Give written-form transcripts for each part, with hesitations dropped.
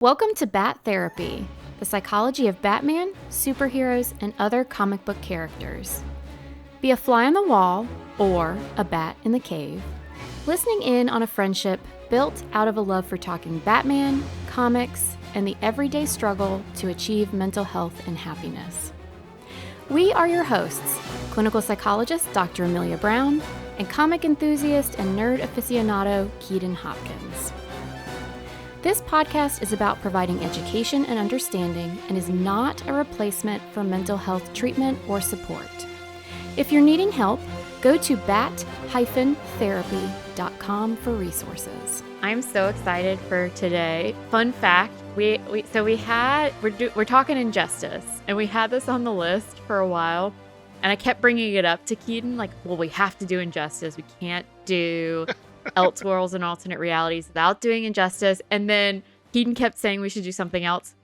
Welcome to Bat Therapy, the psychology of Batman, superheroes, and other comic book characters. Be a fly on the wall or a bat in the cave, listening in on a friendship built out of a love for talking Batman, comics, and the everyday struggle to achieve mental health and happiness. We are your hosts, clinical psychologist Dr. Amelia Brown, and comic enthusiast and nerd aficionado Keaton Hopkins. This podcast is about providing education and understanding and is not a replacement for mental health treatment or support. If you're needing help, go to bat-therapy.com for resources. I'm so excited for today. Fun fact, we're talking Injustice, and we had this on the list for a while, and I kept bringing it up to Keaton, like, well, we have to do Injustice. We can't do Elseworlds and alternate realities without doing Injustice. And then Keaton kept saying we should do something else.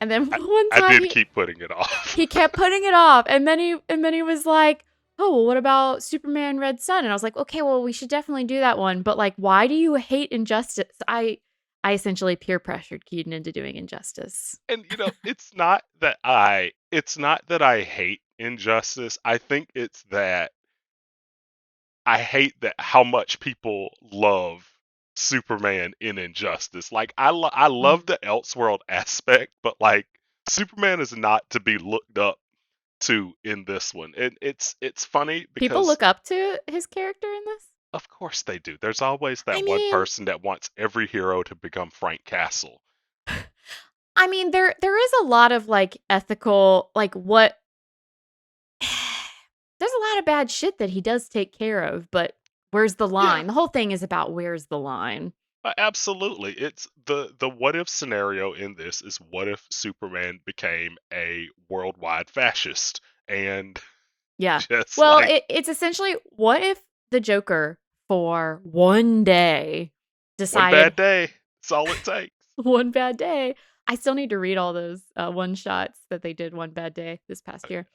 And then one time I did keep putting it off. He kept putting it off. And then he was like, oh, well, what about Superman Red Sun? And I was like, okay, well, we should definitely do that one. But like, why do you hate Injustice? I essentially peer pressured Keaton into doing Injustice. And it's not that I hate Injustice. I think it's that I hate that how much people love Superman in Injustice. Like I love the Elseworld aspect, but like Superman is not to be looked up to in this one. And it's funny because people look up to his character in this? Of course they do. There's always that one person that wants every hero to become Frank Castle. I mean, there is a lot of like ethical, like what there's a lot of bad shit that he does take care of, but where's the line? Yeah. The whole thing is about where's the line. Absolutely. It's the what if scenario in this is what if Superman became a worldwide fascist and it's essentially what if the Joker for one day decided one bad day. That's all it takes. One bad day. I still need to read all those one shots that they did one bad day this past year.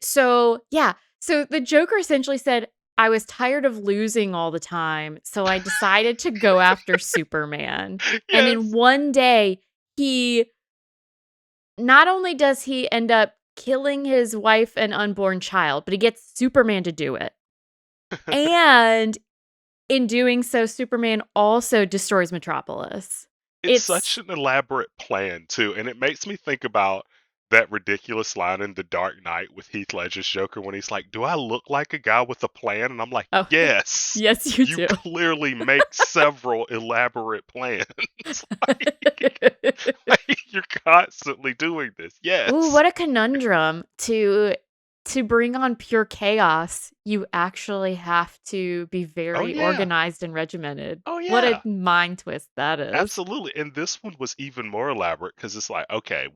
So the Joker essentially said, I was tired of losing all the time, so I decided to go after Superman. Yes. And in one day, not only does he end up killing his wife and unborn child, but he gets Superman to do it. And in doing so, Superman also destroys Metropolis. It's such an elaborate plan, too, and it makes me think about that ridiculous line in The Dark Knight with Heath Ledger's Joker when he's like, do I look like a guy with a plan? And I'm like, yes. Yes, you do. You clearly make several elaborate plans. You're constantly doing this. Yes. Ooh, what a conundrum. To bring on pure chaos, you actually have to be very organized and regimented. Oh, yeah. What a mind twist that is. Absolutely. And this one was even more elaborate because it's like, okay,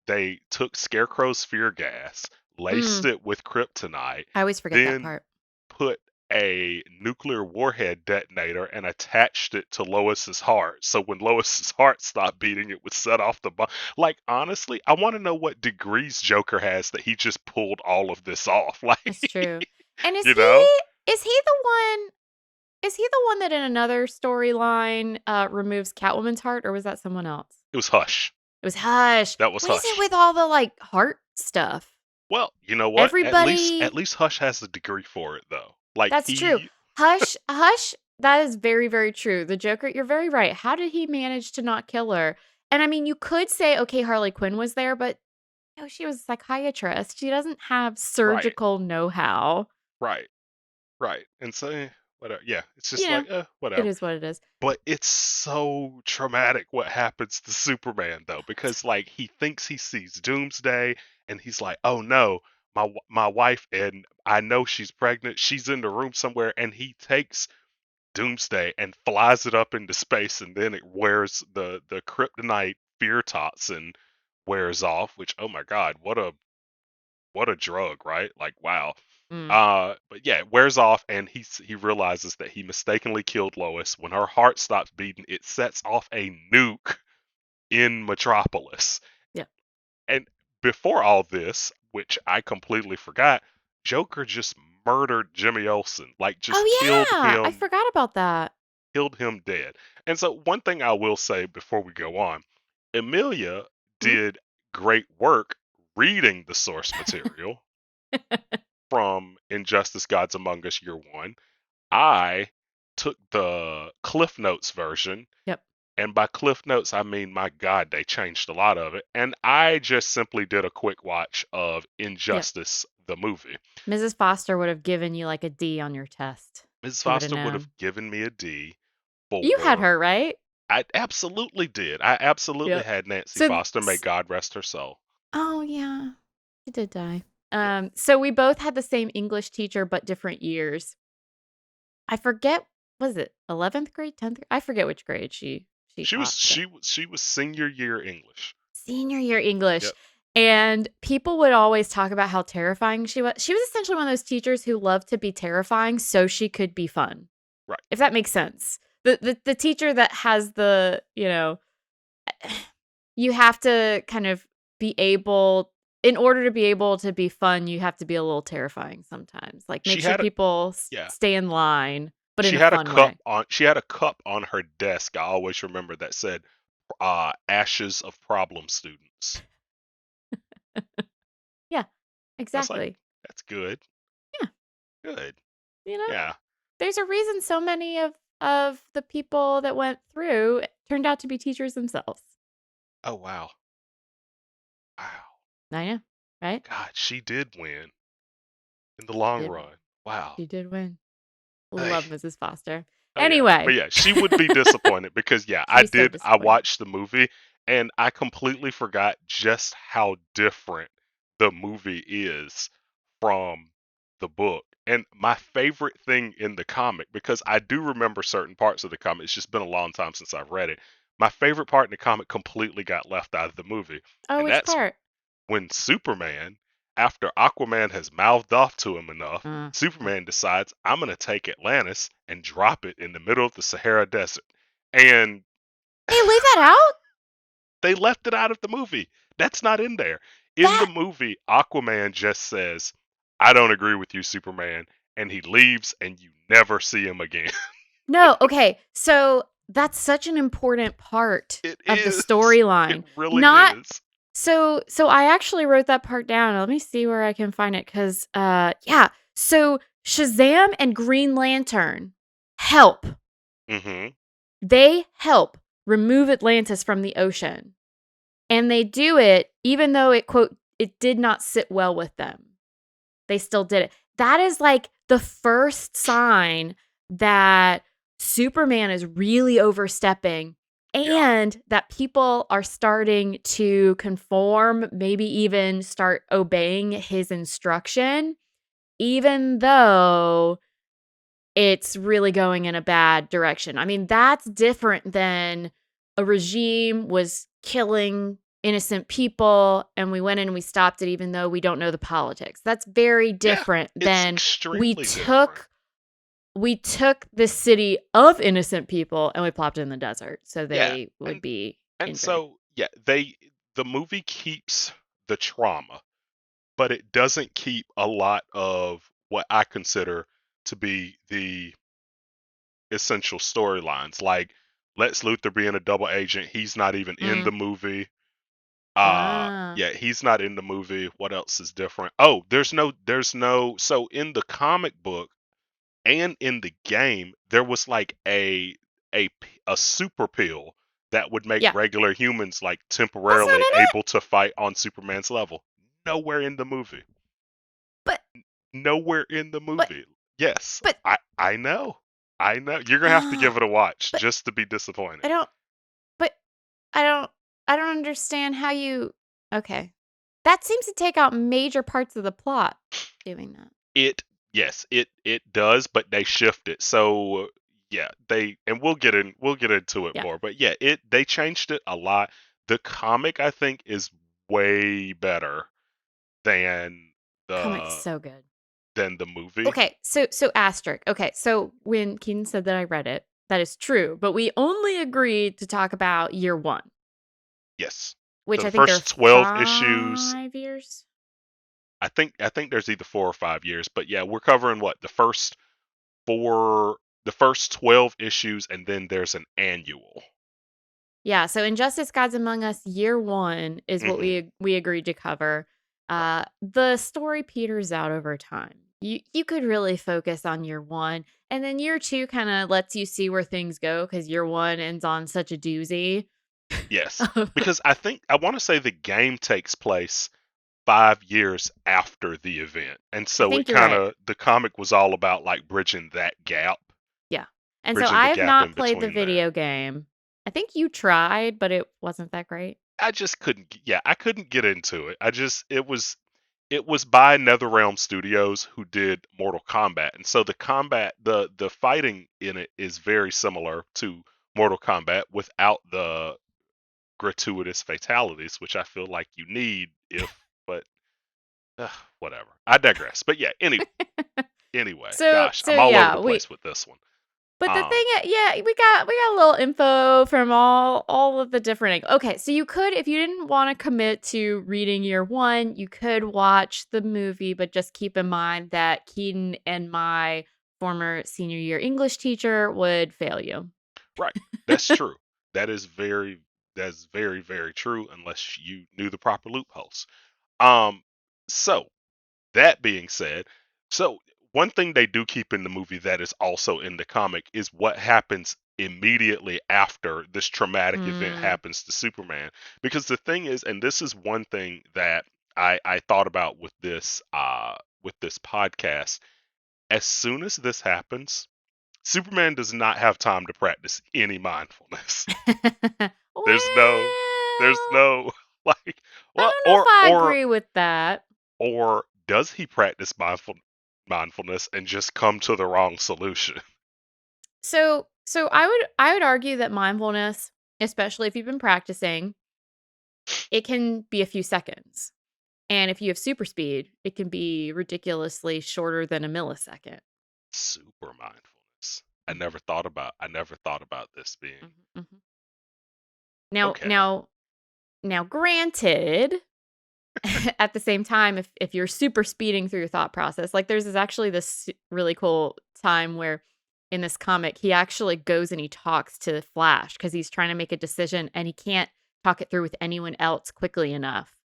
they took Scarecrow's fear gas, laced it with kryptonite. I always forget that part. Put a nuclear warhead detonator and attached it to Lois's heart. So when Lois's heart stopped beating, it would set off the bomb. Like, honestly, I want to know what degrees Joker has that he just pulled all of this off. Like, that's true. And is he the one that in another storyline removes Catwoman's heart, or was that someone else? It was Hush. It was Hush. That was Hush. What is it with all the like heart stuff? Well, you know what? Everybody... At least Hush has the degree for it, though. Like that's true. Hush. That is very, very true. The Joker. You're very right. How did he manage to not kill her? And I mean, you could say, okay, Harley Quinn was there, but she was a psychiatrist. She doesn't have surgical know-how. Right. And so. Whatever. Yeah, it's just whatever. It is what it is. But it's so traumatic what happens to Superman, though, because like he thinks he sees Doomsday, and he's like, "Oh no, my wife, and I know she's pregnant. She's in the room somewhere," and he takes Doomsday and flies it up into space, and then it wears the kryptonite fear toxin wears off. Which, oh my God, what a drug, right? Like, wow. But yeah, it wears off, and he realizes that he mistakenly killed Lois. When her heart stops beating, it sets off a nuke in Metropolis. Yeah. And before all this, which I completely forgot, Joker just murdered Jimmy Olsen. Like, just killed him. I forgot about that. killed him dead. And so one thing I will say before we go on, Emilia Hmm? did great work reading the source material from Injustice Gods Among Us Year 1. I took the Cliff Notes version, Yep. and by Cliff Notes, I mean, my God, they changed a lot of it. And I just simply did a quick watch of Yep. Injustice, the movie. Mrs. Foster would have given you like a D on your test. Mrs. She would have Foster would have known. given me a D You had for. her, right? I absolutely did. I absolutely Yep. had Nancy So, Foster. May God rest her soul. oh yeah, she did die. Yep. So we both had the same English teacher, but different years. I forget, was it 11th grade, 10th? I forget which grade she She was taught, but she was senior year English. senior year English. Yep. And people would always talk about how terrifying she was. She was essentially one of those teachers who loved to be terrifying so she could be fun. Right. If that makes sense. The teacher that has the, you have to kind of be able, in order to be able to be fun, you have to be a little terrifying sometimes. Like make She sure had a people yeah. stay in line, but in She a had a fun cup way. on. She had a cup on her desk. I always remember that said, "Ashes of problem students." Yeah, I was like, exactly. "That's good, Yeah, good." you know, Yeah. there's a reason so many of the people that went through turned out to be teachers themselves. Oh wow, wow. I know, right? God, she did win in the She long did win. run. Wow. She did win. Hey. Love Mrs. Foster. Oh yeah, but Anyway, yeah, she would be disappointed because yeah, she'd be so I disappointed. watched the movie and I completely forgot just how different the movie is from the book. And my favorite thing in the comic, because I do remember certain parts of the comic, it's just been a long time since I've read it. My favorite part in the comic completely got left out of the movie, Oh, and which that's part? when Superman, after Aquaman has mouthed off to him enough, Yeah. Superman decides, I'm going to take Atlantis and drop it in the middle of the Sahara Desert. And They leave that out? they left it out of the movie. That's not in there. In the That movie, Aquaman just says, I don't agree with you, Superman. And he leaves, and you never see him again. No, okay. So that's such an important part It of the is. It storyline. really Not is. so I actually wrote that part down. Let me see where I can find it cuz yeah. So Shazam and Green Lantern help. Mm-hmm. They help remove Atlantis from the ocean. And they do it even though it quote it did not sit well with them. They still did it. That is like the first sign that Superman is really overstepping Yeah. and that people are starting to conform, maybe even start obeying his instruction, even though it's really going in a bad direction. I mean, that's different than a regime was killing innocent people and we went in and we stopped it even though we don't know the politics. That's very Yeah. different It's than we extremely different. took we took the city of innocent people and we plopped it in the desert so Yeah. they would And be and injured. so yeah, the movie keeps the trauma, but it doesn't keep a lot of what I consider to be the essential storylines. Like Lex Luthor being a double agent, he's not even in the Mm. movie. Ah. Yeah, he's not in the movie. What else is different? Oh, there's no so in the comic book and in the game, there was like a super pill that would make Yeah. regular humans like That's not temporarily in it. able to fight on Superman's level. Nowhere in the movie. But Nowhere in the but movie. Yes, but I know. I know. You're gonna have to give it a watch but just to be disappointed. I don't but I don't I don't understand how you okay. That seems to take out major parts of the plot doing that. It yes, it does, but they shift it. So yeah, they and we'll get into it Yeah. more. But yeah, it they changed it a lot. The comic I think is way better than Comic's the so good. movie. Okay, so asterisk. Okay, so when Keenan said that I read it, that is true, but we only agreed to talk about year 1, Yes. So which the I think there are first 12 issues, 5 years. I think there's either 4 or 5 years, but yeah, we're covering what the first 4 the first 12 issues, and then there's an annual. Yeah, so Injustice Gods Among Us Year 1 is what Hmm. we agreed to cover. Right. The story peters out over time. You could really focus on Year 1, and then Year 2 kind of lets you see where things go because Year 1 ends on such a doozy. Yes, because I want to say the game takes place 5 years after the event, and I so think you're right. the comic was all about like Yeah. And so bridging the I have gap not in played the between there. video game. I think you tried, but it wasn't that great. I just couldn't. Yeah, I couldn't get into it. It was by NetherRealm Studios who did Mortal Kombat, and so the fighting in it is very similar to Mortal Kombat without the gratuitous fatalities, which I feel like you need if. But whatever. I digress. But yeah. Anyway, gosh, So I'm all over yeah, the place with this one. but the Um, thing, yeah, we got a little info from all of the different. Okay, so you could, if you didn't want to commit to reading Year 1, you could watch the movie, but just keep in mind that Keaton and my former senior year English teacher would fail you. right. That's true. That is that's very, very true unless you knew the proper loopholes. Um, so that being said, so one thing they do keep in the movie that is also in the comic is what happens immediately after this traumatic event Mm. happens to Superman. Because the thing is, and this is one thing that I thought about with this podcast, as soon as this happens, Superman does not have time to practice any mindfulness. There's no there's Well, no like I well don't know if I agree with that. or does he practice mindfulness and just come to the wrong solution? So I would argue that mindfulness, especially if you've been practicing, it can be a few seconds. And if you have super speed, it can be ridiculously shorter than a millisecond. Super mindfulness. Mhm, I never thought about this being mhm, mhm. Now okay. now now granted, at the same time, if you're super speeding through your thought process, like there's actually this really cool time where in this comic he actually goes and he talks to the Flash because he's trying to make a decision and he can't talk it through with anyone else quickly enough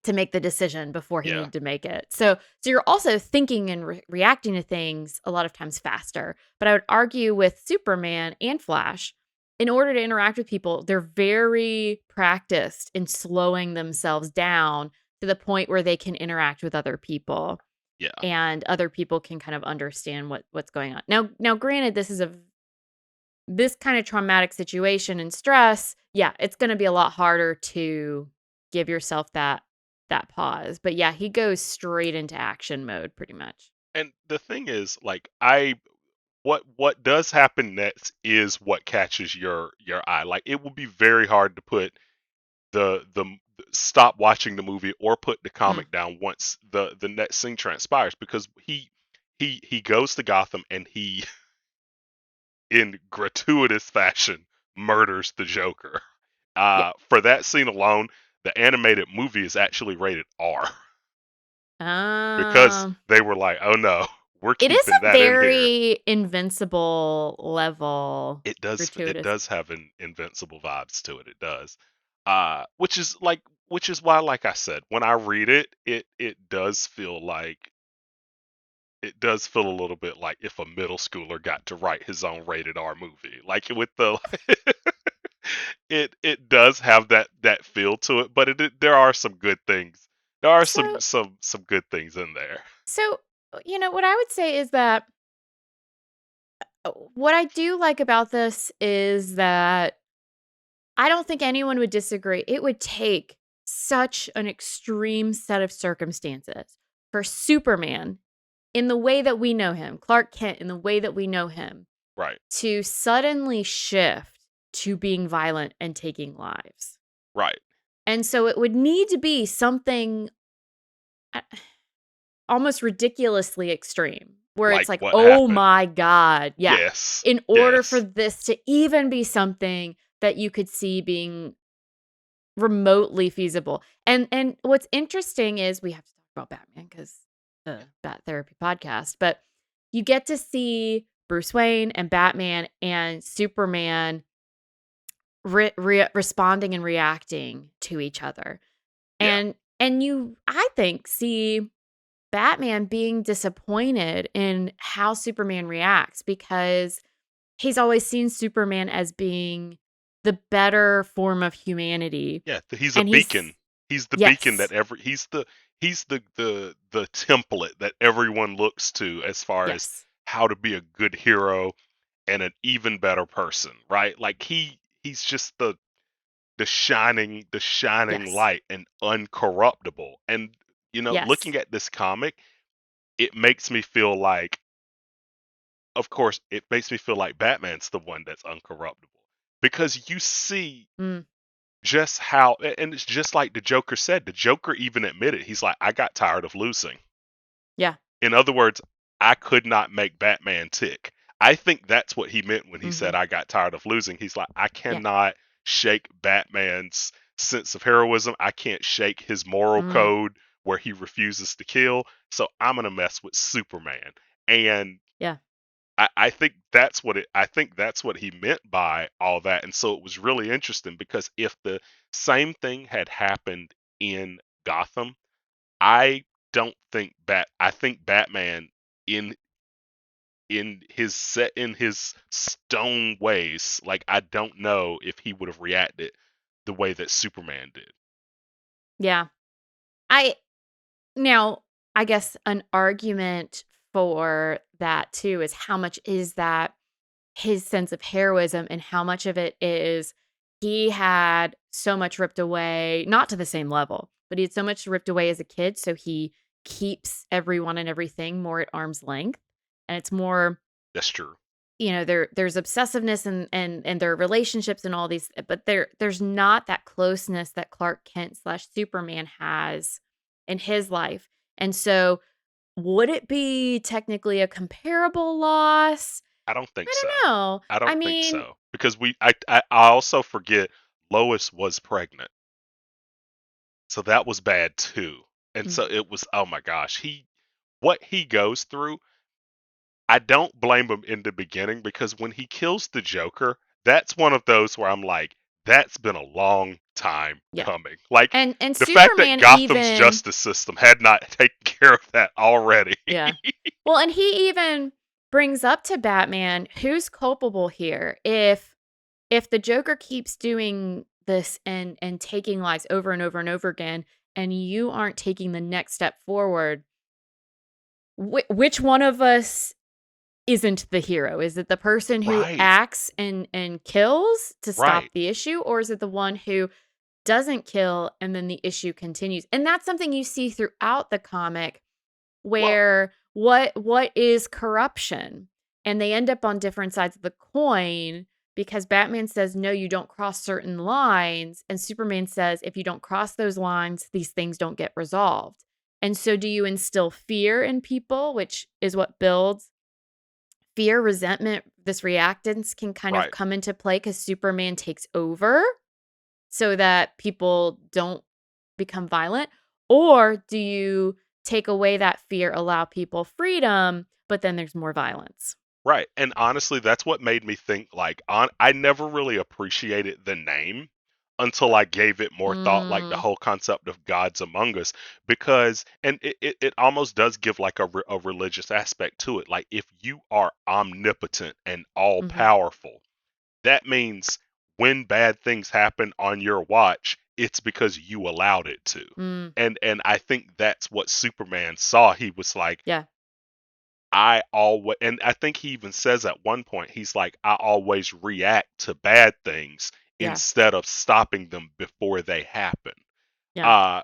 to make the decision before he Yeah, needed to make it. So you're also thinking and reacting to things a lot of times faster. But I would argue with Superman and Flash, in order to interact with people, they're very practiced in slowing themselves down to the point where they can interact with other people yeah. and other people can kind of understand what's going on. Now granted this kind of traumatic situation and stress, yeah, it's going to be a lot harder to give yourself that pause. But yeah, he goes straight into action mode pretty much. And the thing is, like I what does happen next is what catches your eye. Like it will be very hard to put the stop watching the movie or put the Mm, comic down once the next scene transpires because he goes to Gotham and he in gratuitous fashion murders the Joker. yeah. For that scene alone, the animated movie is actually rated R because Um they were like, "Oh no, we're it is keeping a that in here." very invincible level It gratuitous. does have an invincible vibes to it. It does, which is which is why, like I said, when I read it, it does feel a little bit like if a middle schooler got to write his own rated R movie, like with the it does have that feel to it, but there are some good things. There are So some good things in there. so what I would say is that what I do like about this is that I don't think anyone would disagree. It would take such an extreme set of circumstances for Superman, in the way that we know him, Clark Kent, in the way that we know him, Right, to suddenly shift to being violent and taking lives. right, And so it would need to be something uh, almost ridiculously extreme, where it's like like, what oh happened. my God. Yeah. Yes, In order for yes, this to even be something that you could see being remotely feasible. And what's interesting is we have to talk about Batman because the Bat Therapy podcast, but you get to see Bruce Wayne and Batman and Superman responding and reacting to each other. Yeah. And you, I think, see Batman being disappointed in how Superman reacts because he's always seen Superman as being the better form of humanity. Yeah, he's a And beacon. He's the beacon that yes, every he's the template that everyone looks to as far as yes, how to be a good hero and an even better person, right? Like he's just the shining yes, light and uncorruptible. And yes. looking at this comic, it makes me feel like, of course, it makes me feel like Batman's the one that's uncorruptible because you see Mm, just how, and it's just like the Joker said. The Joker even admitted, he's like, I got tired of losing. yeah. In other words, I could not make Batman tick. I think that's what he meant when he Hmm. said, I got tired of losing. He's like, I Yeah. cannot shake Batman's sense of heroism. I can't shake his moral Mm, code where he refuses to kill. So I'm going to mess with Superman. And yeah. I think that's what he meant by all that. And so it was really interesting because if the same thing had happened in Gotham, I don't think I think Batman in in his stone ways, like I don't know if he would have reacted the way that Superman did. Yeah. I Now, I guess an argument for that too is how much is that his sense of heroism and how much of it is he had so much ripped away, not to the same level, but he had so much ripped away as a kid. So he keeps everyone and everything more at arm's length. And it's more, That's true. there's obsessiveness and their relationships and all these, but there's not that closeness that Clark Kent slash Superman has in his life. And so would it be technically a comparable loss? I don't think I so. don't know. I I don't think mean, so because I also forget Lois was pregnant. So that was bad too. And mm, so it was, oh my gosh, what he goes through, I don't blame him in the beginning because when he kills the Joker, that's one of those where I'm like, that's been a long time yeah. coming. Like And the fact that Superman Gotham's even, justice system had not taken care of that already. yeah. Well, and he even brings up to Batman who's culpable here. If the Joker keeps doing this and taking lives over and over and over again and you aren't taking the next step forward, which one of us isn't the hero? Is it the person who Right, acts and kills to stop right. the issue, or is it the one who doesn't kill and then the issue continues? And that's something you see throughout the comic Well, where what is corruption? And they end up on different sides of the coin because Batman says no, you don't cross certain lines, and Superman says if you don't cross those lines, these things don't get resolved. And so do you instill fear in people, which is what builds fear, resentment, this reactance can kind of right, come into play because Superman takes over so that people don't become violent? Or do you take away that fear, allow people freedom, but then there's more violence? right. And honestly, that's what made me think like I never really appreciated the name until I gave it more thought, like the Mm, whole concept of gods among us, because and it almost does give like a religious aspect to it. Like if you are omnipotent and all mhm, powerful, that means when bad things happen on your watch, it's because you allowed it to. mm, And I think that's what Superman saw. He was like, yeah, I always, and I think he even says at one point, he's like, I always react to bad things yeah, instead of stopping them before they happen. yeah, Uh,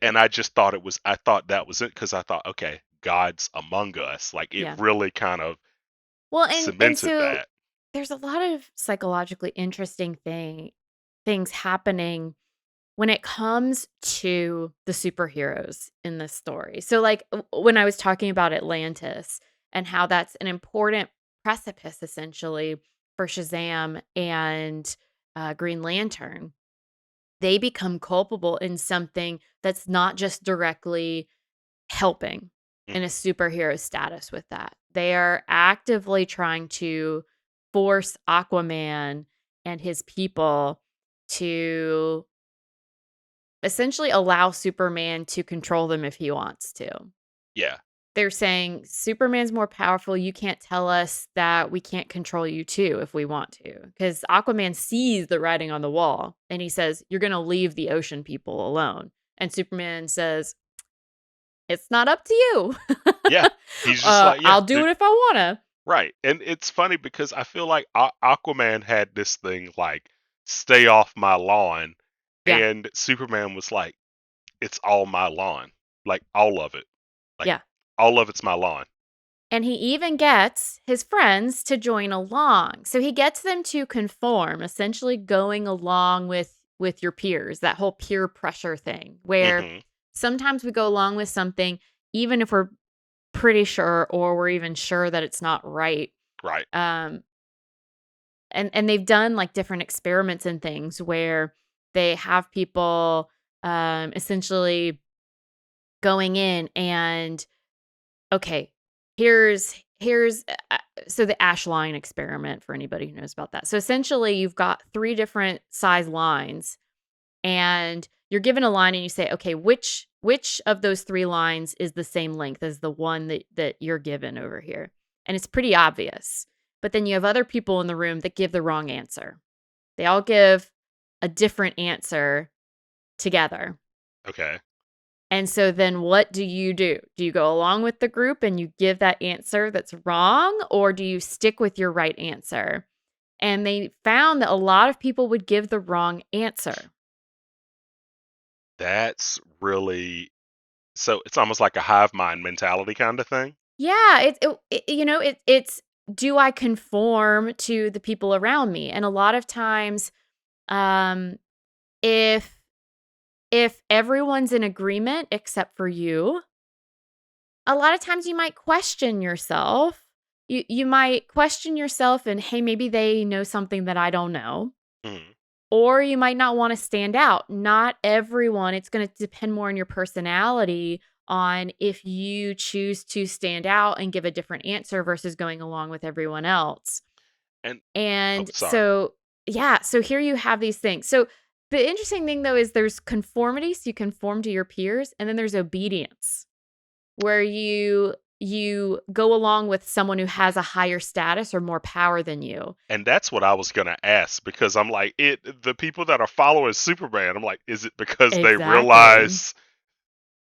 and I just thought I thought that was it because I thought, okay, God's among us. Like it yeah. really kind of Well, and cemented so that. there's a lot of psychologically interesting things happening when it comes to the superheroes in this story. So, like, when I was talking about Atlantis and how that's an important precipice essentially for Shazam and Green Lantern, they become culpable in something that's not just directly helping in a Hmm. superhero status with that. they are actively trying to force Aquaman and his people to essentially allow Superman to control them if he wants to. Yeah. They're saying, Superman's more powerful. You can't tell us that we can't control you too if we want to. Because Aquaman sees the writing on the wall and he says, you're going to leave the ocean people alone. And Superman says, it's not up to you. Yeah. He's just like, yeah, I'll do it if I want to. right. And it's funny because I feel like Aquaman had this thing like, stay off my lawn. Yeah. And Superman was like, it's all my lawn. Like, all of it. Like, Yeah. all of it's my lawn. And he even gets his friends to join along. So he gets them to conform, essentially going along with your peers, that whole peer pressure thing, where Hmm. sometimes we go along with something even if we're pretty sure or we're even sure that it's not right. Right. Um and they've done like different experiments and things where they have people essentially going in and okay, here's so the ash line experiment for anybody who knows about that. So essentially you've got three different size lines and you're given a line and you say, okay, which of those three lines is the same length as the one that you're given over here? And it's pretty obvious. But then you have other people in the room that give the wrong answer. They all give a different answer together. Okay. And so then what do? Do you go along with the group and you give that answer that's wrong, or do you stick with your right answer? And they found that a lot of people would give the wrong answer. That's really, so it's almost like a hive mind mentality kind of thing. Yeah, it's do I conform to the people around me? And a lot of times, um, if everyone's in agreement except for you, a lot of times you might question yourself. You might question yourself and hey, maybe they know something that I don't know. Hmm. Or you might not want to stand out. Not everyone, it's going to depend more on your personality on if you choose to stand out and give a different answer versus going along with everyone else. And, oh, And sorry. so, yeah, so here you have these things. So the interesting thing though is there's conformity, so you conform to your peers, and then there's obedience where you go along with someone who has a higher status or more power than you. And that's what I was gonna ask because I'm like, the people that are following Superman, I'm like, is it because they Exactly. realize He's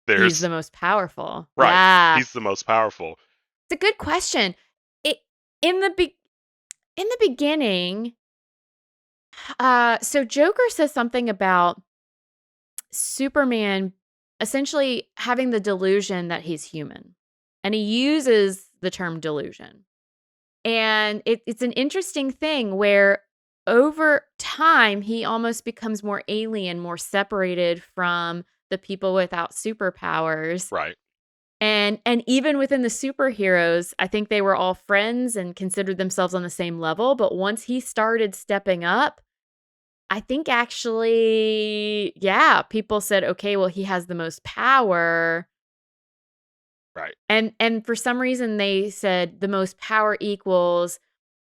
there's the most powerful. right, Yeah. he's the most powerful. It's a good question. It in the in the beginning, so Joker says something about Superman essentially having the delusion that he's human. And he uses the term delusion. And it's an interesting thing where over time he almost becomes more alien, more separated from the people without superpowers. Right. And even within the superheroes, I think they were all friends and considered themselves on the same level, but once he started stepping up, I think actually, yeah, people said, "Okay, well, he has the most power." Right. And for some reason they said the most power equals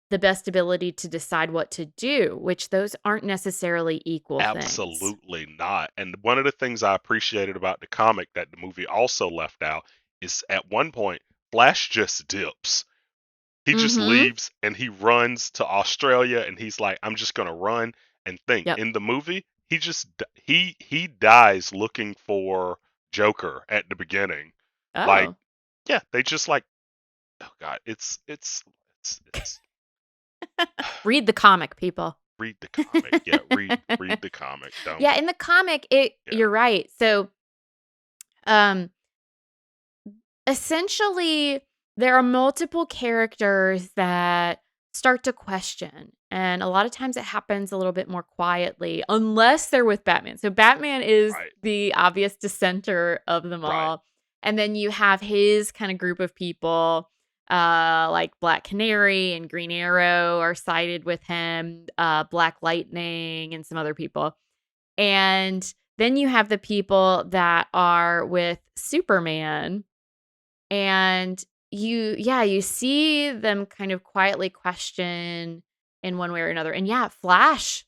the best ability to decide what to do, which those aren't necessarily equal things. Absolutely not. And one of the things I appreciated about the comic that the movie also left out is at one point, Flash just dips. He just Mhm. leaves and he runs to Australia and he's like, I'm just gonna run and think. Yep. In the movie, he dies looking for Joker at the beginning. Like, Oh. yeah, they just like, oh god, it's Read the comic, people. read the comic. Yeah, read the comic. Don't. Yeah, in the comic, Yeah. you're right. So, um, essentially, there are multiple characters that start to question, and a lot of times it happens a little bit more quietly, unless they're with Batman. So, Batman is Right. the obvious dissenter of them Right. all, and then you have his kind of group of people, like Black Canary and Green Arrow are sided with him, Black Lightning, and some other people. And then you have the people that are with Superman. And you see them kind of quietly question in one way or another. And yeah, Flash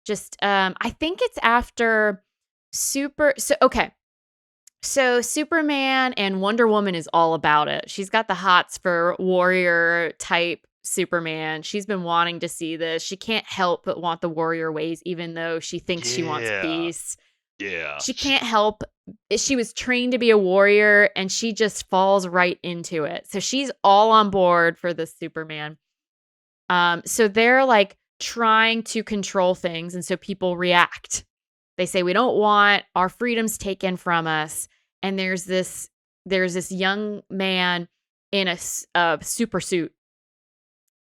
just I think it's after okay. So Superman and Wonder Woman is all about it. She's got the hots for warrior type Superman. She's been wanting to see this. She can't help but want the warrior ways, even though she thinks she wants Yeah. peace. Yeah. She can't help. She was trained to be a warrior and she just falls right into it. So she's all on board for this Superman. So they're like trying to control things. And so people react. They say, we don't want our freedoms taken from us. And there's this young man in a super suit,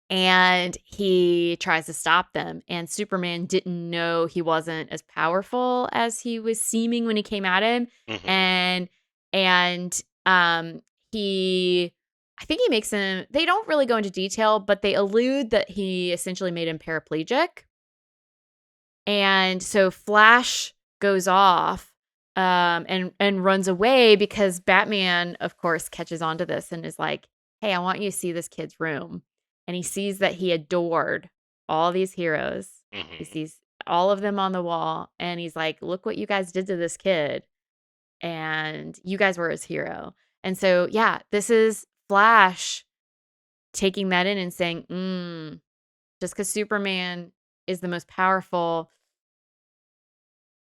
and he tries to stop them. And Superman didn't know he wasn't as powerful as he was seeming when he came at him. Hmm. And he, I think he makes him. They don't really go into detail, but they allude that he essentially made him paraplegic. And so Flash goes off and runs away because Batman, of course, catches on to this and is like, hey, I want you to see this kid's room. And he sees that he adored all these heroes. He Hmm. sees all of them on the wall. And he's like, look what you guys did to this kid. And you guys were his hero. And so, yeah, this is Flash taking that in and saying, just because Superman is the most powerful,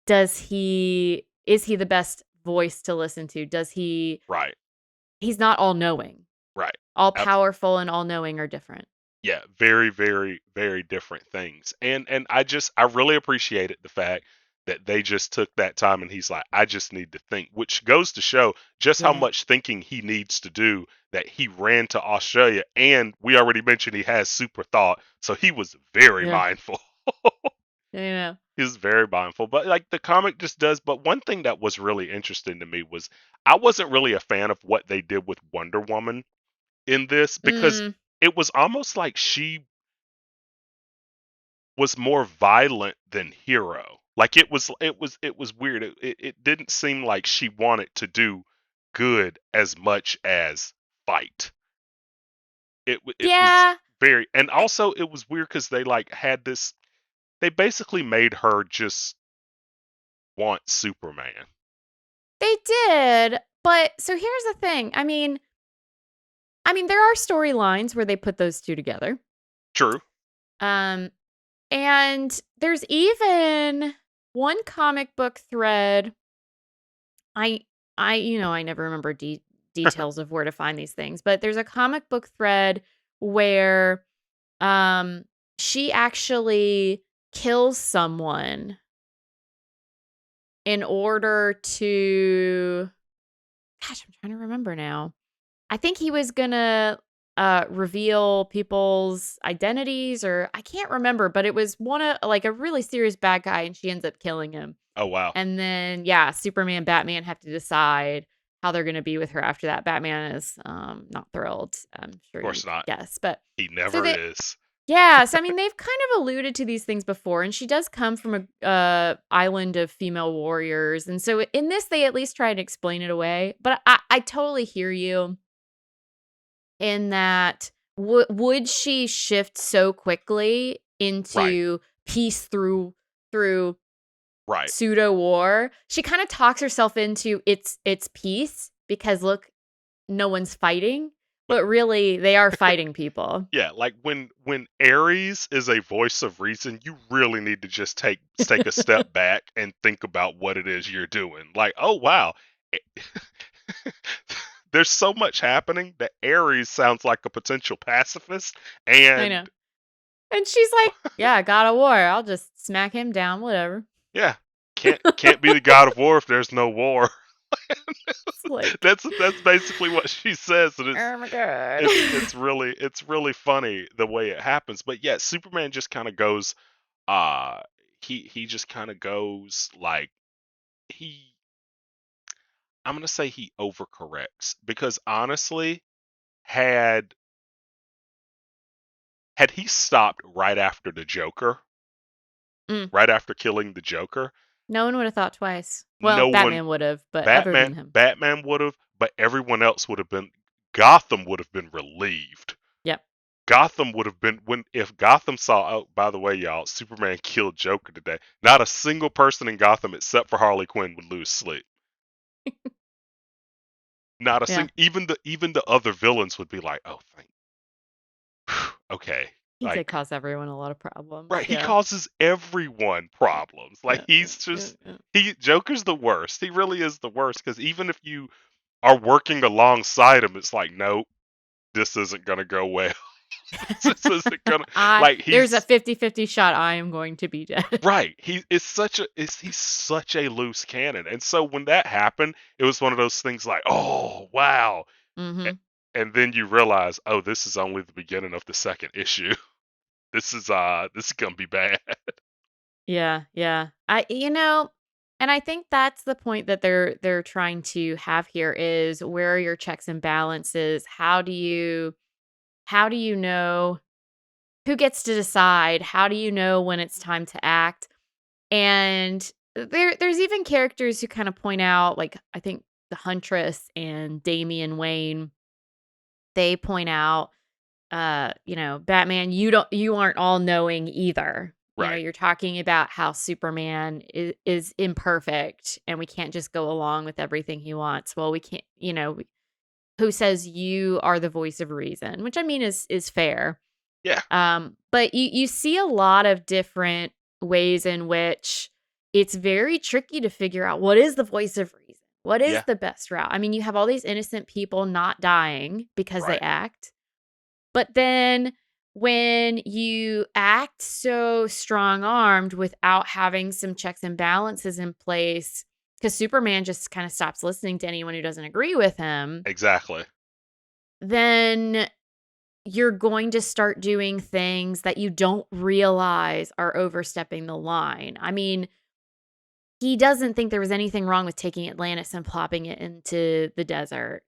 is he the best voice to listen to? Right. He's not all knowing. Right. All Ab- powerful and all knowing are different. yeah, very, very, very different things. And I really appreciated the fact that they just took that time and he's like, I just need to think, which goes to show just how Yeah. much thinking he needs to do, that he ran to Australia, and we already mentioned he has super thought, so he was very Yeah. mindful. Yeah. He's very mindful, but like the comic just does. But one thing that was really interesting to me was I wasn't really a fan of what they did with Wonder Woman in this, because Mm, it was almost like she was more violent than hero. Like it was weird. It didn't seem like she wanted to do good as much as fight. It was yeah, very, and also it was weird because they like had this. They basically made her just want Superman. they did. But so here's the thing. I mean, there are storylines where they put those two together. True. Um, and there's even one comic book thread. I I never remember details of where to find these things, but there's a comic book thread where um she actually kills someone in order to, gosh, I'm trying to remember now. I think he was gonna reveal people's identities, or I can't remember, but it was one of like a really serious bad guy and she ends up killing him. Oh wow. And then, yeah, Superman, Batman have to decide how they're gonna be with her after that. Batman is, not thrilled. I'm Of sure you course can not. guess. But He so never they is. yeah, so I mean, they've kind of alluded to these things before, and she does come from a island of female warriors. And so in this, they at least try to explain it away. But I totally hear you in that would she shift so quickly Right. into peace through Right. pseudo war? She kind of talks herself into it's peace because look, no one's fighting, But but really they are fighting people. yeah, like when Ares is a voice of reason, you really need to just take a step back and think about what it is you're doing. Like, oh wow. There's so much happening that Ares sounds like a potential pacifist, I know. and And she's like, "Yeah, God of War. I'll just smack him down, whatever." yeah, can't be the god of war if there's no war. It's like, That's basically what she says, and "Oh my god." it's really funny the way it happens. But yeah, Superman just kind of goes, uh he just kind of goes like, he I'm gonna say he overcorrects, because honestly, had had he stopped right after the Joker, Mm, right after killing the Joker, no one would have thought twice. Well, no one Batman would have, but other Batman than him. Batman would have, but everyone else would have been Gotham would have been relieved. Yep. Gotham would have been when if Gotham saw, oh, by the way, y'all, Superman killed Joker today. Not a single person in Gotham except for Harley Quinn would lose sleep. Not a Yeah. single, even the other villains would be like, oh, thank, okay, He did like, cause everyone a lot of problems. right, he Yeah. causes everyone problems. Like Yeah. Yeah. he's Yeah. just Yeah. he Joker's the worst. He really is the worst because even if you are working alongside him, it's like, nope, this isn't gonna go well. This isn't gonna like There's a he's 50-50 shot I am going to be dead. right. He's such a loose cannon. And so when that happened, it was one of those things like, oh wow. A- Mhm. And then you realize, oh, this is only the beginning of the second issue. This is gonna be bad. Yeah, yeah. And I think that's the point that they're trying to have here is where are your checks and balances? How do you know who gets to decide? How do you know when it's time to act? And there's even characters who kind of point out, like I think the Huntress and Damian Wayne, they point out, Batman, you aren't all knowing either. Right. You're talking about how Superman is imperfect and we can't just go along with everything he wants. Well, we can't, who says you are the voice of reason, which I mean is fair. Yeah. But you see a lot of different ways in which it's very tricky to figure out what is the voice of reason. What is Yeah. the best route? I mean, you have all these innocent people not dying because they Right. act. But then when you act so strong-armed without having some checks and balances in place, because Superman just kind of stops listening to anyone who doesn't agree with him, Exactly. then you're going to start doing things that you don't realize are overstepping the line. I mean, he doesn't think there was anything wrong with taking Atlantis and plopping it into the desert.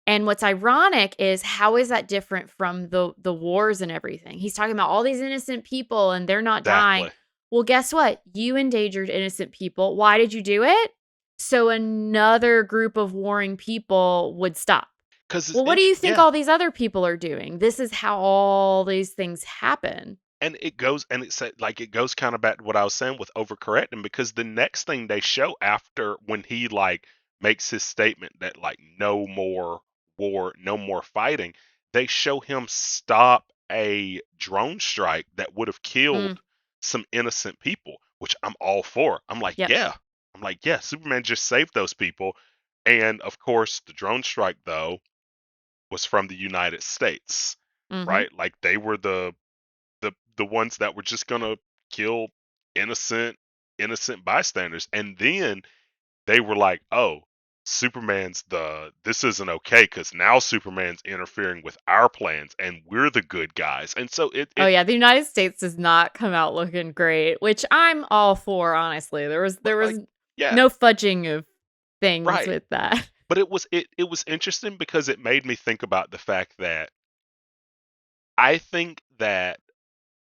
And what's ironic is how is that different from the wars and everything? He's talking about all these innocent people and they're not dying. Exactly. Well, guess what? You endangered innocent people. Why did you do it? So another group of warring people would stop. Because it's Well, what do you think yeah. all these other people are doing? This is how all these things happen. And it goes and it said like it goes kind of back to what I was saying with overcorrecting because the next thing they show after when he like makes his statement that like no more war, no more fighting, they show him stop a drone strike that would have Mm, killed some innocent people, which I'm all for. I'm like, yep. yeah. I'm like, yeah, Superman just saved those people. And of course, the drone strike though was from the United States, Mhm. right? Like they were the ones that were just gonna kill innocent innocent bystanders, and then they were like, oh, Superman's the this isn't okay because now Superman's interfering with our plans and we're the good guys, and so it Oh it yeah, the United States does not come out looking great, which I'm all for, honestly. There was but there like was yeah, no fudging of things right, with that. but it was interesting because it made me think about the fact that I think that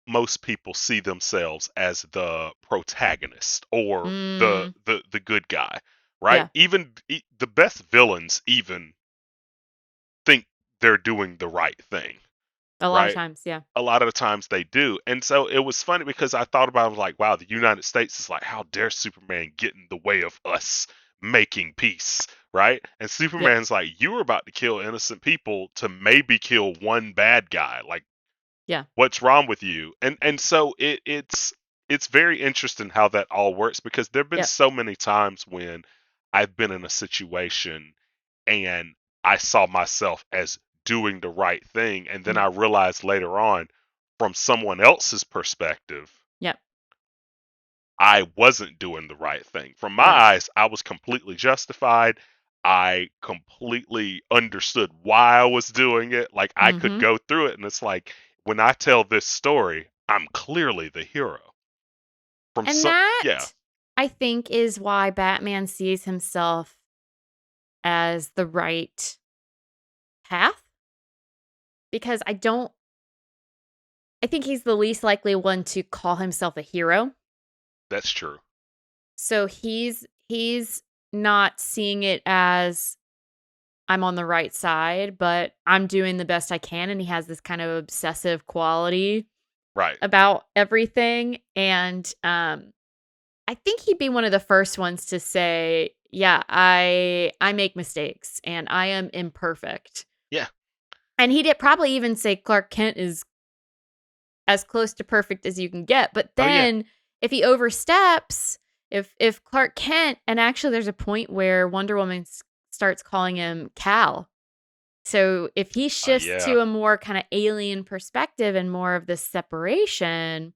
most people see themselves as the protagonist or the Mm, the good guy, right? yeah. Even the best villains even think they're doing the right thing, A lot of right? times, yeah. A lot of the times they do. And so it was funny because I thought about it like, wow, the United States is like, how dare Superman get in the way of us making peace, right? And Yep. Superman's like, you were about to kill innocent people to maybe kill one bad guy. Like Yeah. what's wrong with you? And so it's very interesting how that all works because there've been Yep. so many times when I've been in a situation and I saw myself as doing the right thing and then Mm, I realized later on from someone else's perspective yep. I wasn't doing the right thing. From my Right. eyes, I was completely justified. I completely understood why I was doing it. Like I could Mhm. go through it and it's like when I tell this story, I'm clearly the hero. From And some yeah, that, I think, is why Batman sees himself as the right path, because I think he's the least likely one to call himself a hero. that's true. So he's not seeing it as I'm on the right side, but I'm doing the best I can, and he has this kind of obsessive quality Right. about everything, and, I think he'd be one of the first ones to say, "Yeah, I make mistakes, and I am imperfect." Yeah. And he'd probably even say Clark Kent is as close to perfect as you can get, but Oh yeah. then if he oversteps, if Clark Kent, and actually there's a point where Wonder Woman starts calling him Cal. So if he shifts Yeah. to a more kind of alien perspective and more of this separation,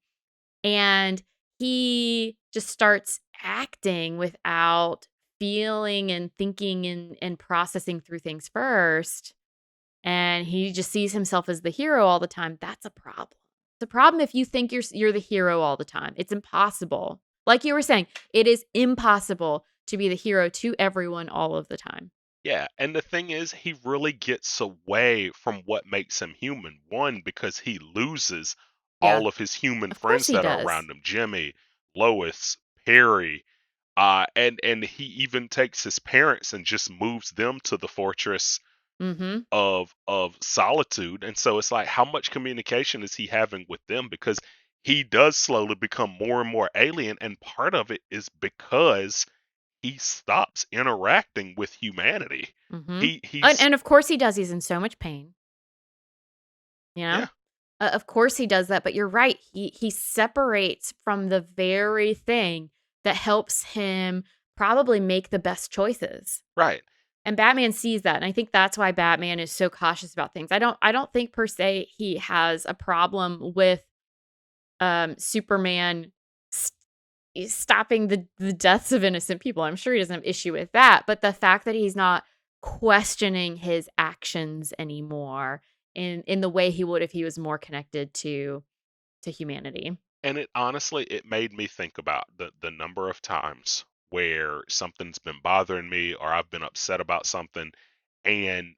and he just starts acting without feeling and thinking and processing through things first, and he just sees himself as the hero all the time, that's a problem. It's a problem if you think you're the hero all the time. It's impossible. Like you were saying, it is impossible to be the hero to everyone all of the time. Yeah, and the thing is, he really gets away from what makes him human. One, because he loses Yeah, all of his human of course friends he that are does. around him. Jimmy, Lois, Perry, and he even takes his parents and just moves them to the fortress Mhm. of solitude. And so it's like, how much communication is he having with them? Because he does slowly become more and more alien, and part of it is because he stops interacting with humanity. Mhm. He And he's and of course he does, he's in so much pain, you know? yeah, Of course he does that, but you're right. He separates from the very thing that helps him probably make the best choices. right. And Batman sees that, and I think that's why Batman is so cautious about things. I don't think per se he has a problem with Superman stopping the deaths of innocent people. I'm sure he doesn't have issue with that, but the fact that he's not questioning his actions anymore in the way he would if he was more connected to humanity. And it honestly, it made me think about the number of times where something's been bothering me or I've been upset about something and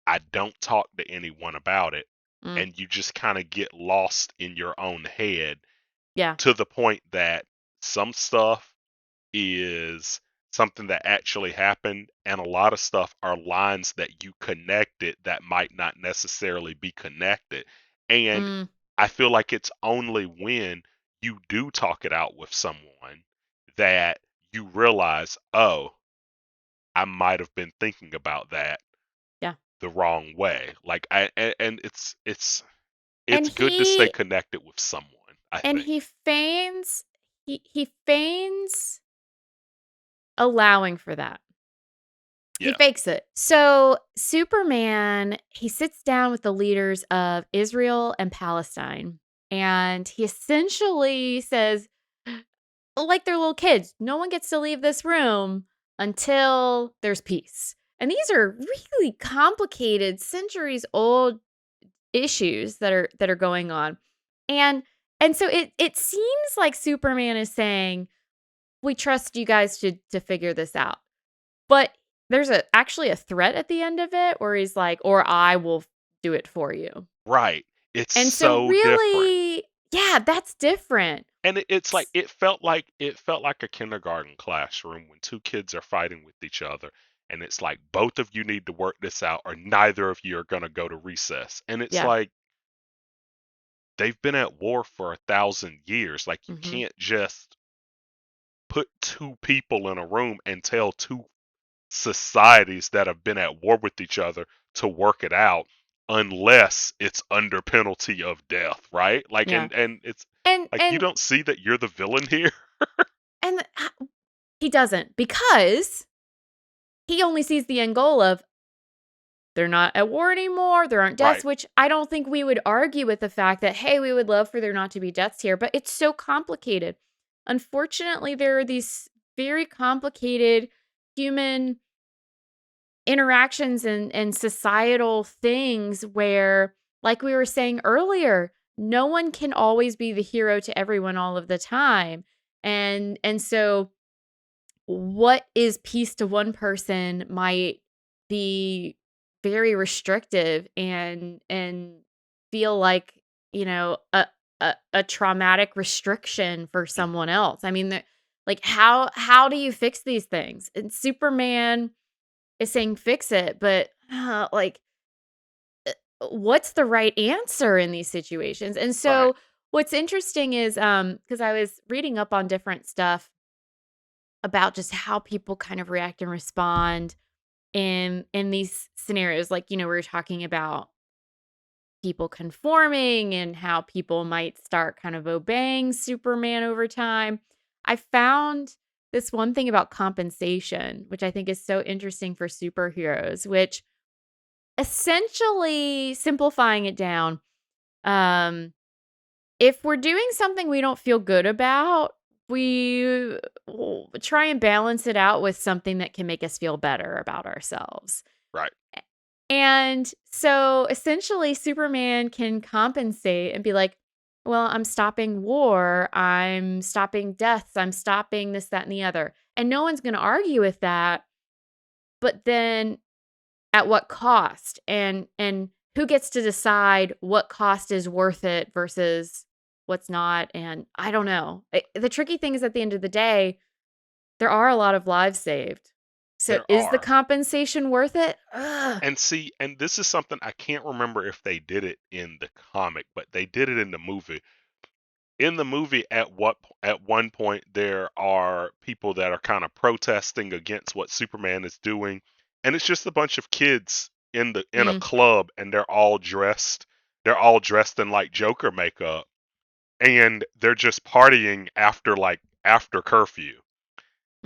I don't talk to anyone about it, Mm, and you just kind of get lost in your own head yeah. to the point that some stuff is something that actually happened, and a lot of stuff are lines that you connected that might not necessarily be connected. And Mm, I feel like it's only when you do talk it out with someone that you realize, oh, I might have been thinking about that yeah. the wrong way. Like and And it's good to stay he connected with someone, I and think. he feigns he feigns allowing for that. He Yeah. fakes it. So, Superman, he sits down with the leaders of Israel and Palestine, and he essentially says, like they're little kids, no one gets to leave this room until there's peace. And these are really complicated, centuries old issues that are going on. And and so it seems like Superman is saying, "We trust you guys to figure this out." But there's actually a threat at the end of it where he's like, "Or I will do it for you." Right. It's And so so different. really, yeah, that's different. And it's like S it felt like a kindergarten classroom when two kids are fighting with each other, and it's like both of you need to work this out or neither of you are going to go to recess. And it's Yeah. like they've been at war for 1,000 years. Like you Mhm. can't just put two people in a room and tell two societies that have been at war with each other to work it out unless it's under penalty of death, right? Like Yeah. and it's And like you and don't see that you're the villain here. and he doesn't, because he only sees the end goal of they're not at war anymore, there aren't deaths, Right. which I don't think we would argue with the fact that, "Hey, we would love for there not to be deaths here," but it's so complicated. Unfortunately, there are these very complicated human interactions and societal things where, like we were saying earlier, no one can always be the hero to everyone all of the time. And so what is peace to one person might be very restrictive and feel like, a traumatic restriction for Mm. someone else. I mean, like how do you fix these things? And Superman is saying fix it, but like, what's the right answer in these situations? And Right. so what's interesting is, because I was reading up on different stuff about just how people kind of react and respond in these scenarios. Like, we were talking about people conforming and how people might start kind of obeying Superman over time. I found this one thing about compensation, which I think is so interesting for superheroes, which essentially simplifying it down, um, if we're doing something we don't feel good about, we try and balance it out with something that can make us feel better about ourselves. Right. And so essentially, Superman can compensate and be like, well, I'm stopping war. I'm stopping deaths. I'm stopping this, that, and the other. And no one's going to argue with that. But then at what cost? And who gets to decide what cost is worth it versus what's not? And I don't know. The tricky thing is at the end of the day, there are a lot of lives saved. So There is the are. compensation worth it? Ugh. And see, and this is something I can't remember if they did it in the comic, but they did it in the movie. In the movie, at one point there are people that are kind of protesting against what Superman is doing, and it's just a bunch of kids in a Mm, club, and they're all dressed in like Joker makeup, and they're just partying after curfew.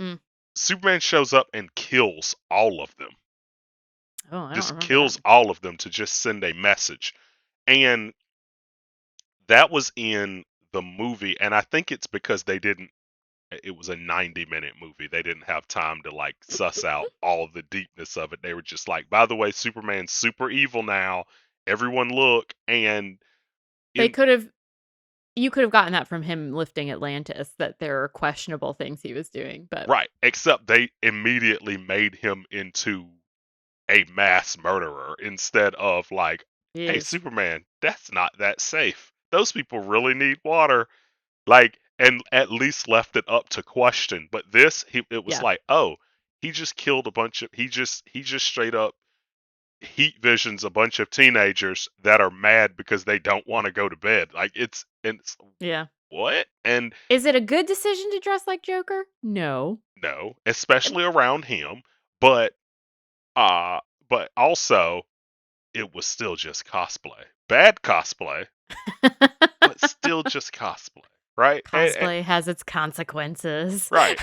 mm. Superman shows up and kills all of them. Oh, I don't Just remember that. kills all of them to just send a message. And that was in the movie, and I think it's because it was a 90-minute movie. They didn't have time to like suss out all of the deepness of it. They were just like, by the way, Superman's super evil now. Everyone look. And They in could have You could have gotten that from him lifting Atlantis, that there are questionable things he was doing, but Right, except they immediately made him into a mass murderer instead of like, hey, is Superman, that's not that safe. Those people really need water. Like, and at least left it up to question. But it was yeah, like, oh, he just killed a bunch of, he just straight up heat visions a bunch of teenagers that are mad because they don't want to go to bed. Like, it's yeah. what? And Is it a good decision to dress like Joker? No. no, And especially around him. But uh, but also it was still just cosplay, bad cosplay, but still just cosplay, right? cosplay has its consequences. Right.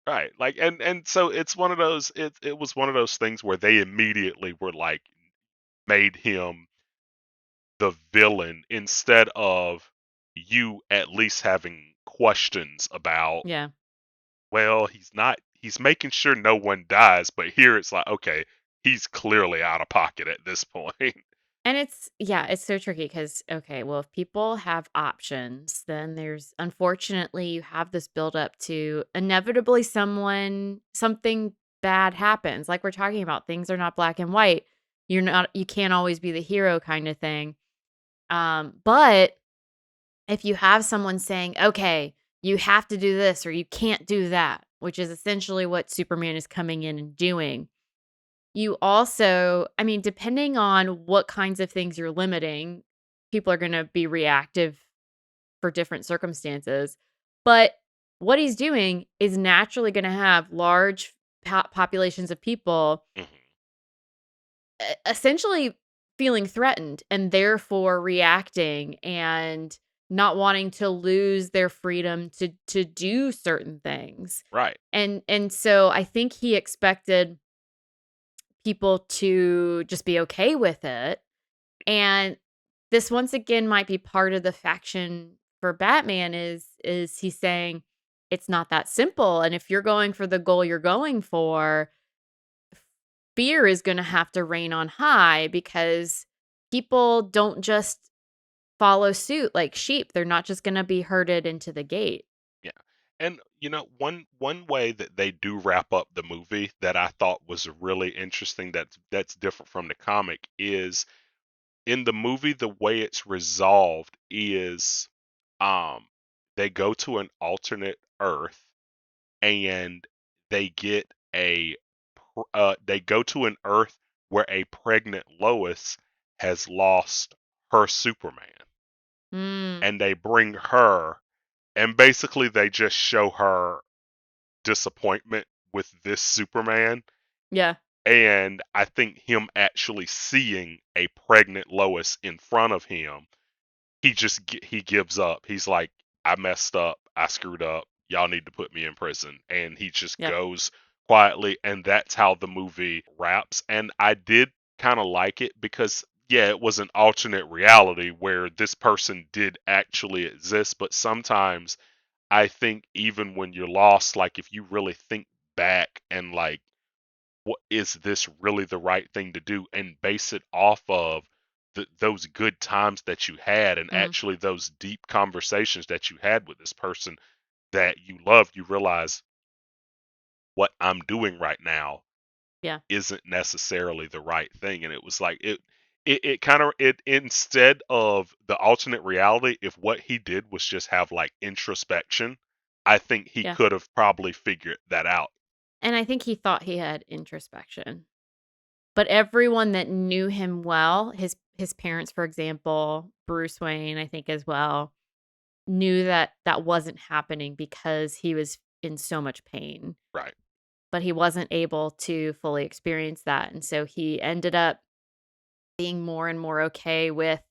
Right. Like, and so it's one of those it was one of those things where they immediately were like made him the villain instead of you at least having questions about, Yeah. well, he's making sure no one dies, but here it's like, okay, he's clearly out of pocket at this point. And it's so tricky because, okay, well, if people have options, then there's unfortunately you have this buildup to inevitably something bad happens. Like we're talking about, things are not black and white. You can't always be the hero kind of thing. But if you have someone saying, okay, you have to do this or you can't do that, which is essentially what Superman is coming in and doing, you also, I mean, depending on what kinds of things you're limiting, people are going to be reactive for different circumstances. But what he's doing is naturally going to have large populations of people Mhm. essentially feeling threatened and therefore reacting and not wanting to lose their freedom to do certain things. Right. And so I think he expected people to just be okay with it. And this once again might be part of the faction for Batman is he's saying it's not that simple. And if you're going for the goal you're going for, fear is going to have to reign on high because people don't just follow suit like sheep. They're not just going to be herded into the gate. Yeah. And one way that they do wrap up the movie that I thought was really interesting, that's different from the comic, is in the movie the way it's resolved is um they go to an alternate Earth, and they get they go to an Earth where a pregnant Lois has lost her Superman, Mm. and they bring her, and basically they just show her disappointment with this Superman. Yeah. And I think him actually seeing a pregnant Lois in front of him, he gives up. He's like, I messed up. I screwed up. Y'all need to put me in prison. And he just Yeah. goes quietly, and that's how the movie wraps. And I did kind of like it because yeah, it was an alternate reality where this person did actually exist, but sometimes I think even when you're lost, like if you really think back and like what is this really the right thing to do and base it off of those good times that you had and Mm. actually those deep conversations that you had with this person that you love, you realize what I'm doing right now Yeah. isn't necessarily the right thing. And it was like it kind of it instead of the alternate reality, if what he did was just have like introspection, I think he Yeah. could have probably figured that out. And I think he thought he had introspection. But everyone that knew him well, his parents, for example, Bruce Wayne, I think as well, knew that that wasn't happening because he was in so much pain. Right. But he wasn't able to fully experience that, and so he ended up being more and more okay with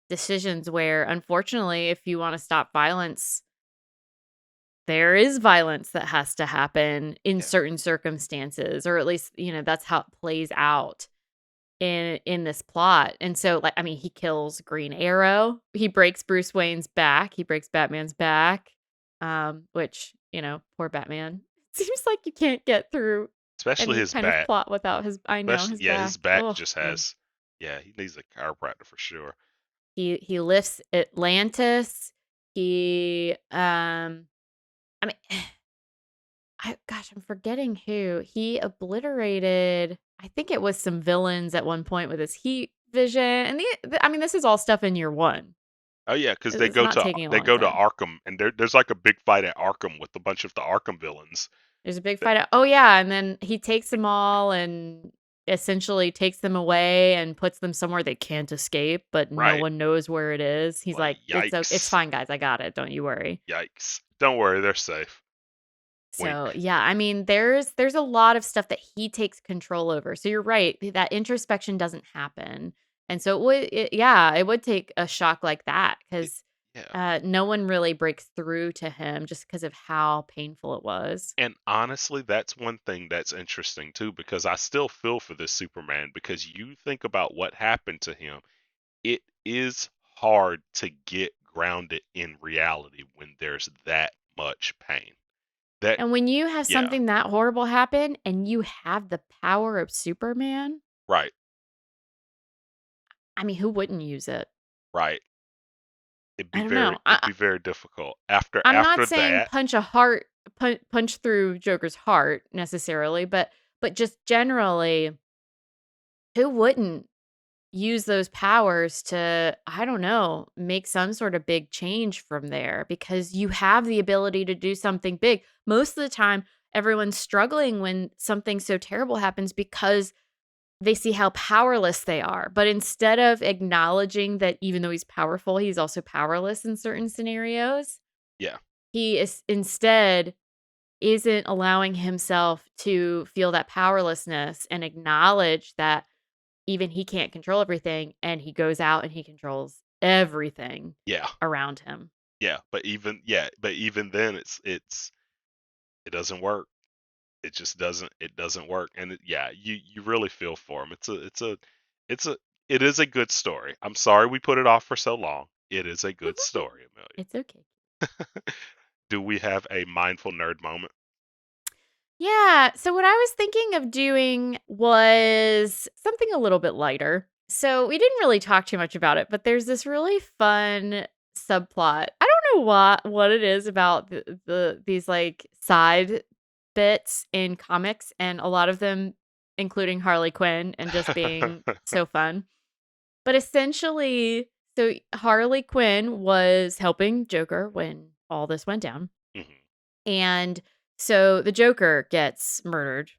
decisions where, unfortunately, if you wanna stop violence, there is violence that has to happen in Yeah. certain circumstances, or at least, that's how it plays out in this plot. And so, like, I mean, he kills Green Arrow, he breaks Bruce Wayne's back, he breaks Batman's back, which, poor Batman. Seems like you can't get through Especially any his kind of back. plot without Especially his yeah, back. his back Oh just man. has yeah, he needs a chiropractor for sure. He lifts Atlantis. He, I mean, I'm forgetting who. He obliterated, I think it was some villains at one point with his heat vision, and I mean, this is all stuff in year 1. Oh yeah, because It's not taking a they long go to time. Arkham, and there's like a big fight at Arkham with a bunch of the Arkham villains. There's a big That, fight out, oh, yeah, and then he takes them all and essentially takes them away and puts them somewhere they can't escape, but no right. one knows where it is. He's Like like, "It's yikes. fine, guys, I got it, don't you worry." Yikes. Don't worry, they're safe. Wink. So, yeah, I mean, there's a lot of stuff that he takes control over. So you're right, that introspection doesn't happen. And so it would take a shock like that It, because yeah. no one really breaks through to him just because of how painful it was. And honestly, that's one thing that's interesting too, because I still feel for this Superman because you think about what happened to him. It is hard to get grounded in reality when there's that much pain. That And when you have yeah, something that horrible happen and you have the power of Superman, right, I mean, who wouldn't use it? right. I don't know. It'd be very difficult. I'm not After saying that, punch a heart punch through Joker's heart necessarily, but just generally, who wouldn't use those powers to, I don't know, make some sort of big change from there because you have the ability to do something big. Most of the time, everyone's struggling when something so terrible happens because they see how powerless they are. But instead of acknowledging that even though he's powerful, he's also powerless in certain scenarios, yeah, he is instead isn't allowing himself to feel that powerlessness and acknowledge that even he can't control everything, and he goes out and he controls everything yeah, around him. but even then, it doesn't work. It doesn't work. And yeah, you really feel for him. It's a it is a good story. I'm sorry we put it off for so long. It is a good story, Amelia. It's okay. Do we have a mindful nerd moment? Yeah, so what I was thinking of doing was something a little bit lighter. So we didn't really talk too much about it, but there's this really fun subplot. I don't know what it is about these like side bits in comics, and a lot of them including Harley Quinn and just being so fun. But essentially, so Harley Quinn was helping Joker when all this went down. Mhm. And so the Joker gets murdered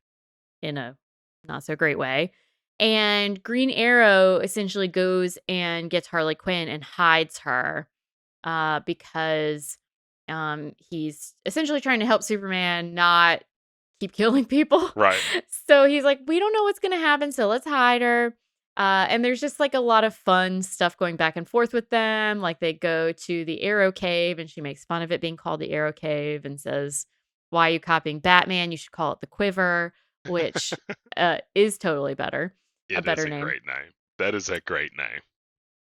in a not so great way. And Green Arrow essentially goes and gets Harley Quinn and hides her because he's essentially trying to help Superman not keep killing people. Right. So he's like, we don't know what's going to happen, so let's hide her. And there's just like a lot of fun stuff going back and forth with them. Like they go to the Arrow Cave and she makes fun of it being called the Arrow Cave and says, why are you copying Batman? You should call it the Quiver, which is totally better. A It is better a name. great name. That is a great name.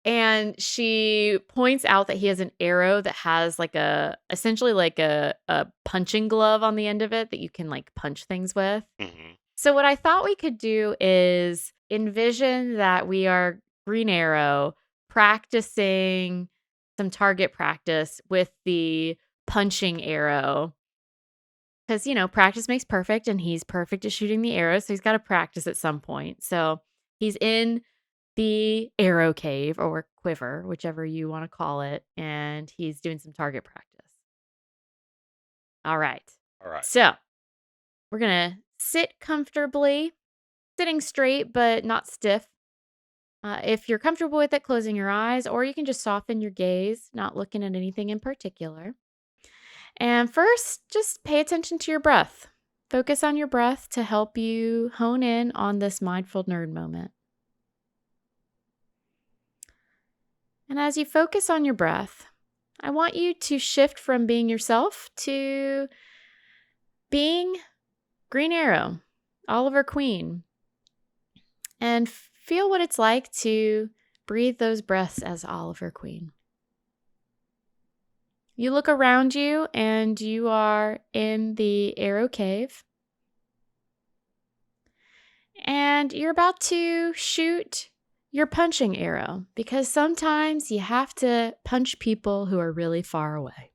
And she points out that he has an arrow that has like essentially like a punching glove on the end of it that you can like punch things with. Hmm. So what I thought we could do is envision that we are Green Arrow practicing some target practice with the punching arrow. Because, practice makes perfect, and he's perfect at shooting the arrow, so he's got to practice at some point. So he's in the Arrow Cave or Quiver, whichever you want to call it, and he's doing some target practice. All right. All right. So we're going to sit comfortably, sitting straight but not stiff. If you're comfortable with it, closing your eyes, or you can just soften your gaze, not looking at anything in particular. And first, just pay attention to your breath. Focus on your breath to help you hone in on this mindful nerd moment. And as you focus on your breath, I want you to shift from being yourself to being Green Arrow, Oliver Queen, and feel what it's like to breathe those breaths as Oliver Queen. You look around you and you are in the Arrow Cave. And you're about to shoot your punching arrow because sometimes you have to punch people who are really far away.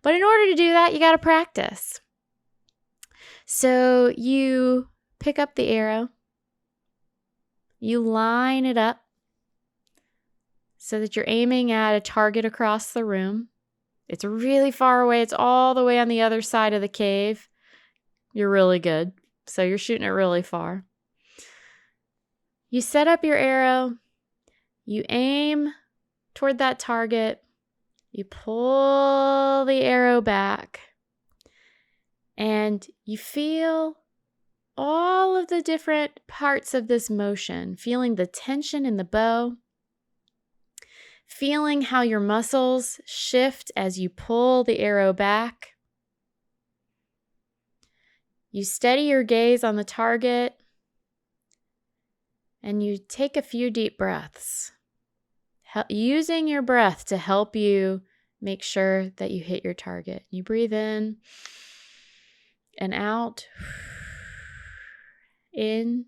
But in order to do that, you got to practice. So you pick up the arrow, you line it up so that you're aiming at a target across the room. It's really far away. It's all the way on the other side of the cave. You're really good. So you're shooting it really far. You set up your arrow, you aim toward that target, you pull the arrow back, and you feel all of the different parts of this motion, feeling the tension in the bow, feeling how your muscles shift as you pull the arrow back. You steady your gaze on the target, and you take a few deep breaths, using your breath to help you make sure that you hit your target. You breathe in and out, in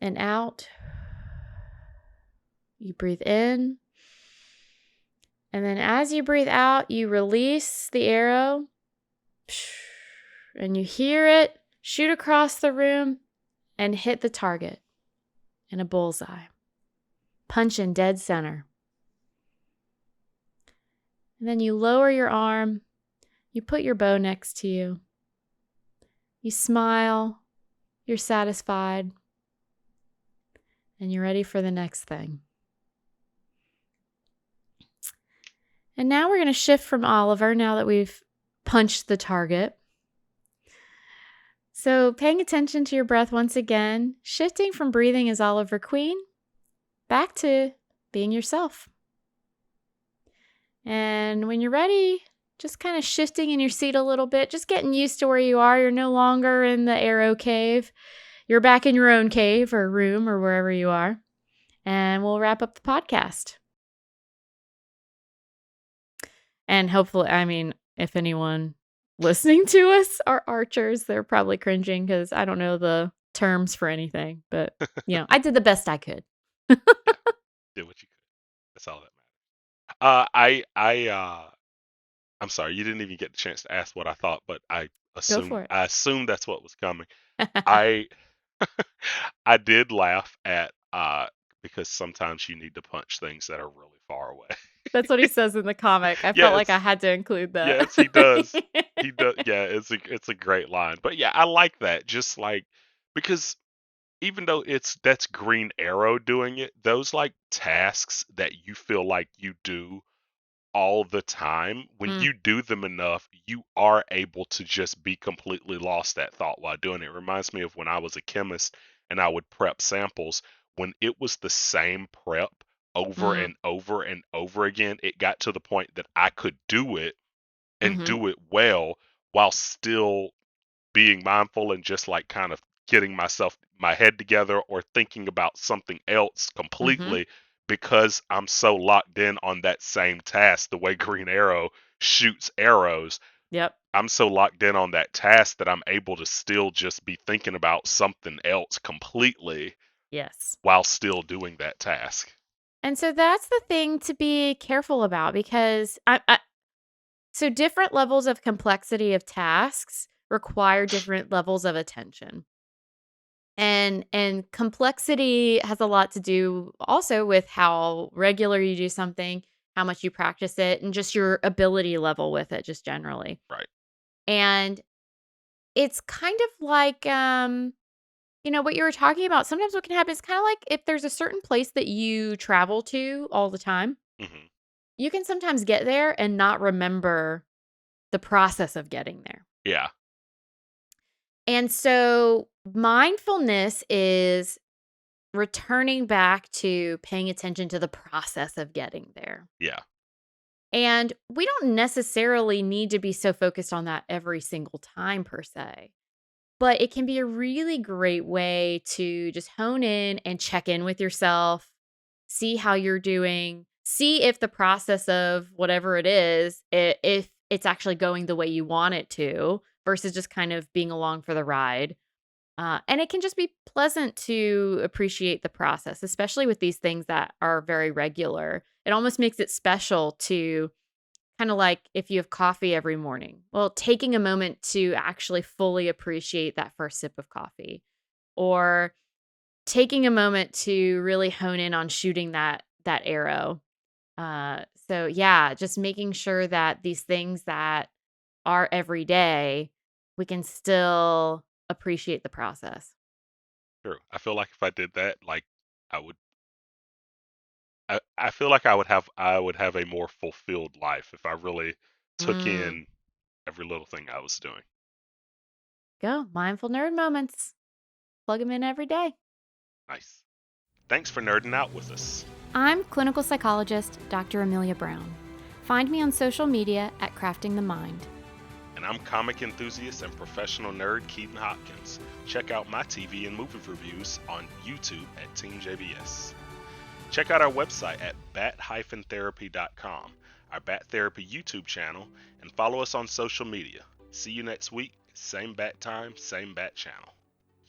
and out. You breathe in, and then as you breathe out, you release the arrow, and you hear it shoot across the room and hit the target in a bullseye. Punch in dead center. And then you lower your arm, you put your bow next to you, you smile, you're satisfied, and you're ready for the next thing. And now we're going to shift from Oliver now that we've punched the target. So paying attention to your breath once again, shifting from breathing as Oliver Queen back to being yourself. And when you're ready, just kind of shifting in your seat a little bit, just getting used to where you are. You're no longer in the Arrow Cave. You're back in your own cave or room or wherever you are. And we'll wrap up the podcast. And hopefully, if anyone listening to us are archers, they're probably cringing because I don't know the terms for anything. But, I did the best I could. Yeah, did what you could. That's all that matters. I'm sorry, you didn't even get the chance to ask what I thought, but I Go for assumed that's what was coming. it. I I did laugh at because sometimes you need to punch things that are really far away. That's what he says in the comic. I felt like Yes, I had to include that. yes, he does. He does. Yeah, it's a great line. But yeah, I like that. Just like because even though that's Green Arrow doing it, those like tasks that you feel like you do all the time, when Mm, you do them enough, you are able to just be completely lost that thought while doing it. It reminds me of when I was a chemist and I would prep samples. When it was the same prep over mm, and over and over again, it got to the point that I could do it and mm-hmm, do it well while still being mindful and just like kind of getting my head together or thinking about something else mm-hmm. completely because I'm so locked in on that same task. The way Green Arrow shoots arrows, Yep. I'm so locked in on that task that I'm able to still just be thinking about something else completely Yes. while still doing that task. And so that's the thing to be careful about because so different levels of complexity of tasks require different levels of attention. And complexity has a lot to do also with how regular you do something, how much you practice it, and just your ability level with it just generally. Right. And it's kind of like what you were talking about. Sometimes what can happen is kind of like if there's a certain place that you travel to all the time, Hmm. you can sometimes get there and not remember the process of getting there. Yeah. And so mindfulness is returning back to paying attention to the process of getting there. Yeah. And we don't necessarily need to be so focused on that every single time, per se, but it can be a really great way to just hone in and check in with yourself, see how you're doing, see if the process of whatever it is, if it's actually going the way you want it to versus just kind of being along for the ride. And it can just be pleasant to appreciate the process, especially with these things that are very regular. It almost makes it special to kind of like if you have coffee every morning. Well, taking a moment to actually fully appreciate that first sip of coffee, or taking a moment to really hone in on shooting that arrow. So yeah, just making sure that these things that are every day, we can still appreciate the process. True. I feel like if I did that, like I would I feel like I would have a more fulfilled life if I really took Mm, in every little thing I was doing. go mindful nerd moments. Plug them in every day. Nice. Thanks for nerding out with us. I'm clinical psychologist Dr. Amelia Brown. Find me on social media at Crafting the Mind. And I'm comic enthusiast and professional nerd Keaton Hopkins. Check out my TV and movie reviews on YouTube at Team JBS. Check out our website at bat-therapy.com, our Bat Therapy YouTube channel, and follow us on social media. See you next week, same bat time, same bat channel.